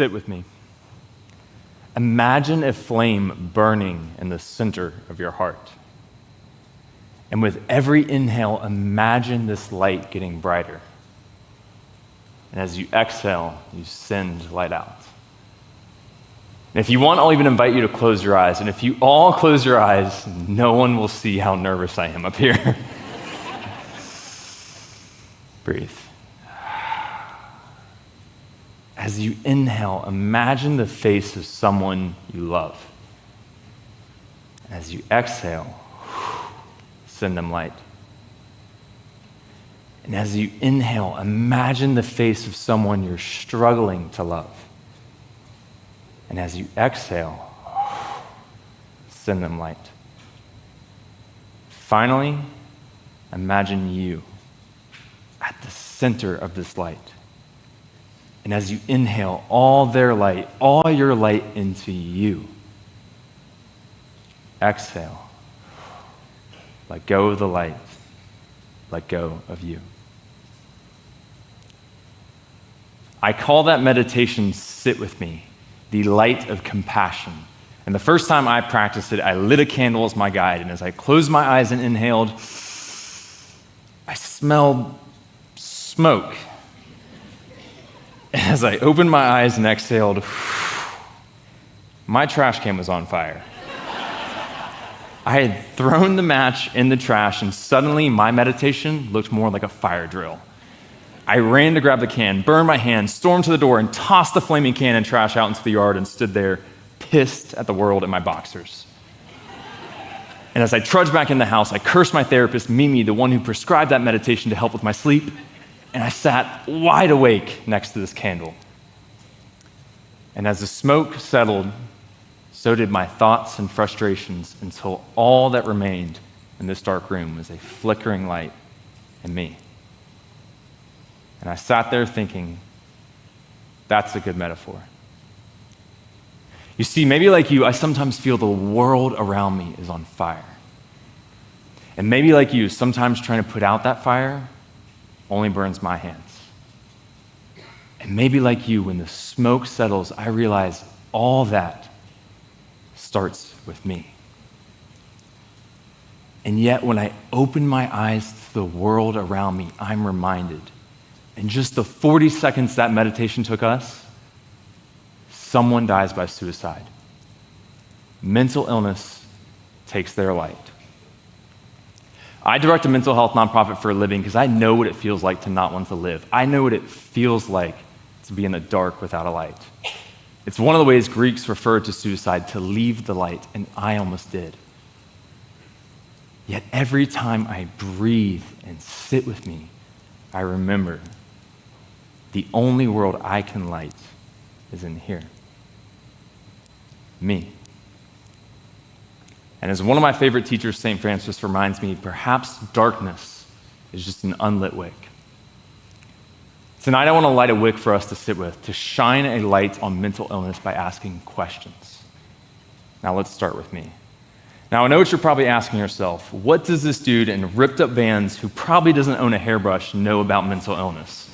sit with me. Imagine a flame burning in the center of your heart. And with every inhale, imagine this light getting brighter. And as you exhale, you send light out. And if you want, I'll even invite you to close your eyes. And if you all close your eyes, no one will see how nervous I am up here. Breathe. As you inhale, imagine the face of someone you love. As you exhale, send them light. And as you inhale, imagine the face of someone you're struggling to love. And as you exhale, send them light. Finally, imagine you at the center of this light. And as you inhale all their light, all your light into you, exhale. Let go of the light. Let go of you. I call that meditation, sit with me, the light of compassion. And the first time I practiced it, I lit a candle as my guide. And as I closed my eyes and inhaled, I smelled smoke. And as I opened my eyes and exhaled, my trash can was on fire. I had thrown the match in the trash, and suddenly my meditation looked more like a fire drill. I ran to grab the can, burned my hand, stormed to the door, and tossed the flaming can and trash out into the yard and stood there, pissed at the world in my boxers. And as I trudged back in the house, I cursed my therapist, Mimi, the one who prescribed that meditation to help with my sleep, and I sat wide awake next to this candle. And as the smoke settled, so did my thoughts and frustrations, until all that remained in this dark room was a flickering light and me. And I sat there thinking, that's a good metaphor. You see, maybe like you, I sometimes feel the world around me is on fire. And maybe like you, sometimes trying to put out that fire only burns my hands. And maybe like you, when the smoke settles, I realize all that starts with me. And yet, when I open my eyes to the world around me, I'm reminded, in just the 40 seconds that meditation took us, someone dies by suicide. Mental illness takes their light. I direct a mental health nonprofit for a living because I know what it feels like to not want to live. I know what it feels like to be in the dark without a light. It's one of the ways Greeks referred to suicide, to leave the light, and I almost did. Yet every time I breathe and sit with me, I remember the only world I can light is in here. Me. And as one of my favorite teachers, St. Francis, reminds me, perhaps darkness is just an unlit wick. Tonight I want to light a wick for us to sit with, to shine a light on mental illness by asking questions. Now let's start with me. Now I know what you're probably asking yourself. What does this dude in ripped up Vans who probably doesn't own a hairbrush know about mental illness?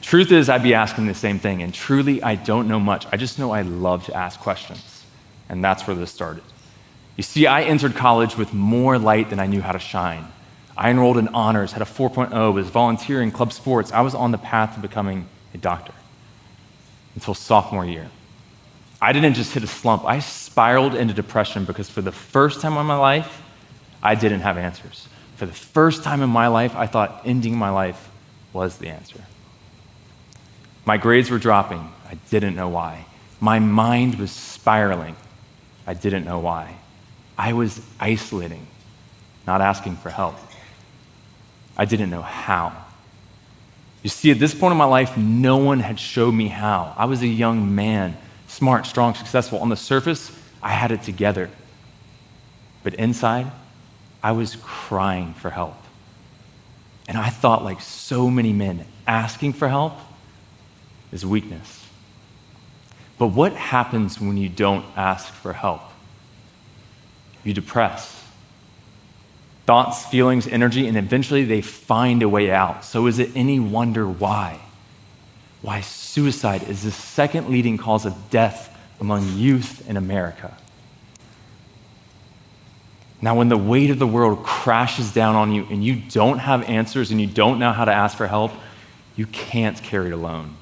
Truth is, I'd be asking the same thing, and truly I don't know much. I just know I love to ask questions, and that's where this started. You see, I entered college with more light than I knew how to shine. I enrolled in honors, had a 4.0, was volunteering club sports. I was on the path to becoming a doctor until sophomore year. I didn't just hit a slump. I spiraled into depression because for the first time in my life, I didn't have answers. For the first time in my life, I thought ending my life was the answer. My grades were dropping. I didn't know why. My mind was spiraling. I didn't know why. I was isolating, not asking for help. I didn't know how. You see, at this point in my life, no one had showed me how. I was a young man, smart, strong, successful. On the surface, I had it together. But inside, I was crying for help. And I thought, like so many men, asking for help is weakness. But what happens when you don't ask for help? You depress. Thoughts, feelings, energy, and eventually they find a way out. So is it any wonder why? why suicide is the second leading cause of death among youth in America. Now, when the weight of the world crashes down on you and you don't have answers and you don't know how to ask for help, you can't carry it alone.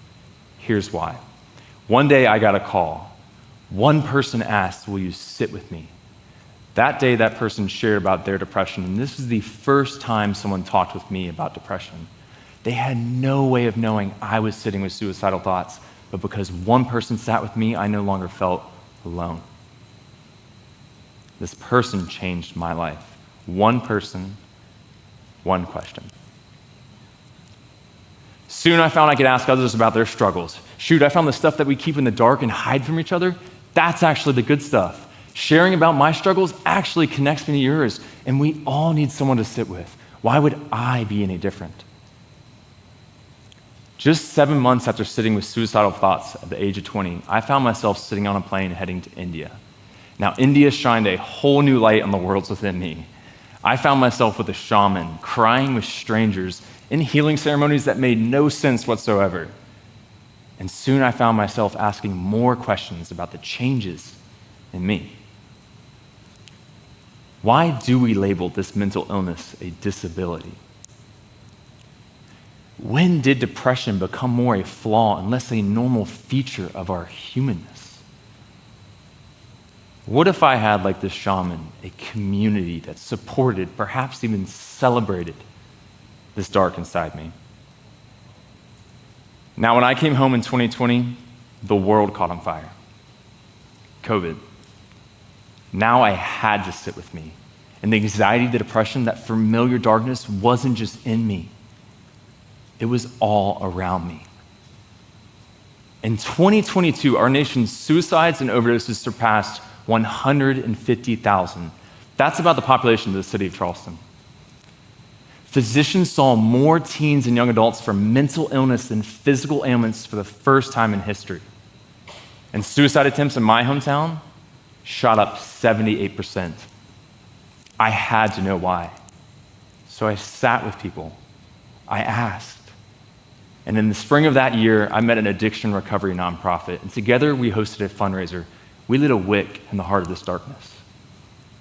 Here's why. One day I got a call. One person asked, "Will you sit with me?" That day, that person shared about their depression, and this was the first time someone talked with me about depression. They had no way of knowing I was sitting with suicidal thoughts, but because one person sat with me, I no longer felt alone. This person changed my life. One person, one question. Soon I found I could ask others about their struggles. Shoot, I found the stuff that we keep in the dark and hide from each other, that's actually the good stuff. Sharing about my struggles actually connects me to yours, and we all need someone to sit with. Why would I be any different? Just 7 months after sitting with suicidal thoughts at the age of 20, I found myself sitting on a plane heading to India. Now, India shined a whole new light on the worlds within me. I found myself with a shaman, crying with strangers, in healing ceremonies that made no sense whatsoever. And soon I found myself asking more questions about the changes in me. Why do we label this mental illness a disability? When did depression become more a flaw and less a normal feature of our humanness? What if I had, like this shaman, a community that supported, perhaps even celebrated, this dark inside me? Now, when I came home in 2020, the world caught on fire. COVID. Now I had to sit with me. And the anxiety, the depression, that familiar darkness wasn't just in me. It was all around me. In 2022, our nation's suicides and overdoses surpassed 150,000. That's about the population of the city of Charleston. Physicians saw more teens and young adults for mental illness than physical ailments for the first time in history. And suicide attempts in my hometown shot up 78%. I had to know why. So I sat with people. I asked. And in the spring of that year, I met an addiction recovery nonprofit, and together we hosted a fundraiser. We lit a wick in the heart of this darkness.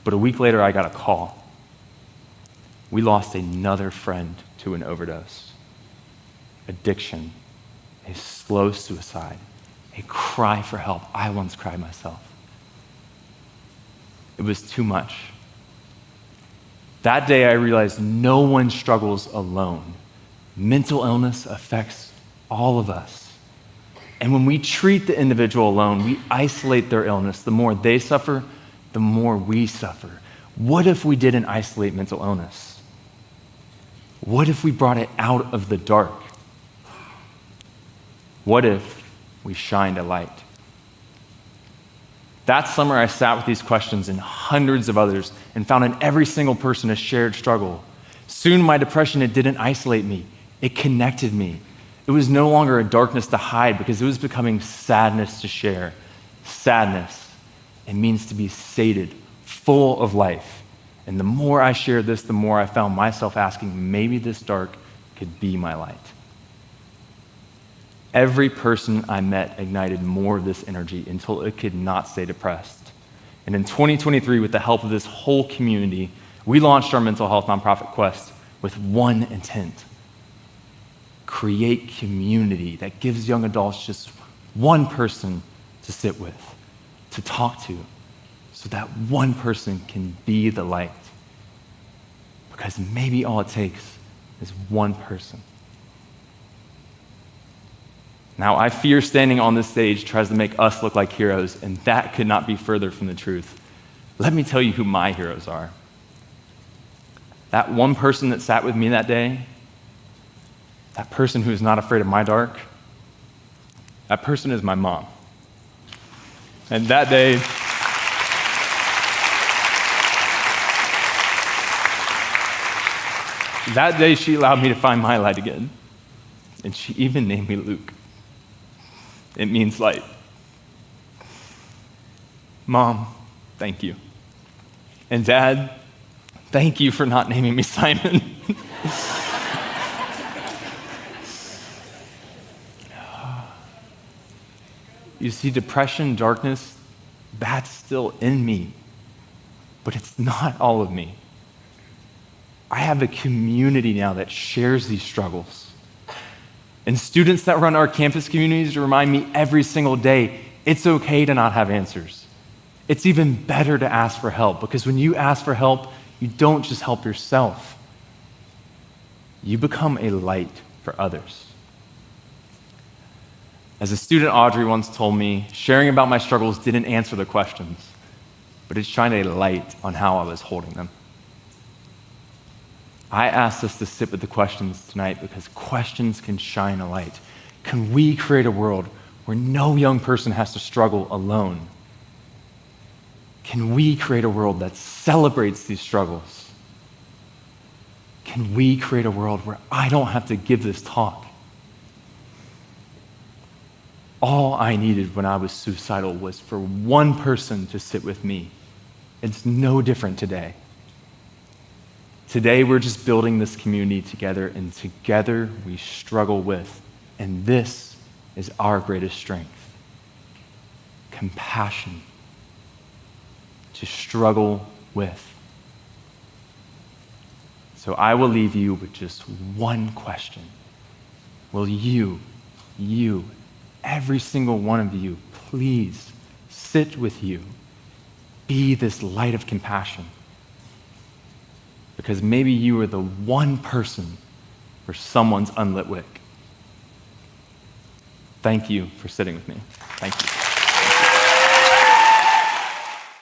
But a week later, I got a call. We lost another friend to an overdose. Addiction, a slow suicide, a cry for help. I once cried myself. It was too much. That day, I realized no one struggles alone. Mental illness affects all of us. And when we treat the individual alone, we isolate their illness. The more they suffer, the more we suffer. What if we didn't isolate mental illness? What if we brought it out of the dark? What if we shined a light? That summer, I sat with these questions and hundreds of others and found in every single person a shared struggle. Soon, my depression, it didn't isolate me. It connected me. It was no longer a darkness to hide because it was becoming sadness to share. Sadness, it means to be sated, full of life. And the more I shared this, the more I found myself asking, maybe this dark could be my light. Every person I met ignited more of this energy until it could not stay depressed. And in 2023, with the help of this whole community, we launched our mental health nonprofit Quest with one intent: create community that gives young adults just one person to sit with, to talk to, so that one person can be the light. Because maybe all it takes is one person. Now, I fear standing on this stage tries to make us look like heroes, and that could not be further from the truth. Let me tell you who my heroes are. That one person that sat with me that day, that person who is not afraid of my dark, that person is my mom. And that day she allowed me to find my light again. And she even named me Luke. It means light. Mom, thank you. And Dad, thank you for not naming me Simon. You see, depression, darkness, that's still in me, but it's not all of me. I have a community now that shares these struggles. And students that run our campus communities remind me every single day, it's okay to not have answers. It's even better to ask for help, because when you ask for help, you don't just help yourself. You become a light for others. As a student, Audrey once told me, sharing about my struggles didn't answer the questions, but it shined a light on how I was holding them. I asked us to sit with the questions tonight because questions can shine a light. Can we create a world where no young person has to struggle alone? Can we create a world that celebrates these struggles? Can we create a world where I don't have to give this talk? All I needed when I was suicidal was for one person to sit with me. It's no different today. Today, we're just building this community together, and together we struggle with, and this is our greatest strength, compassion to struggle with. So I will leave you with just one question. Will you, every single one of you, please sit with you, be this light of compassion? Because maybe you are the one person for someone's unlit wick. Thank you for sitting with me. Thank you.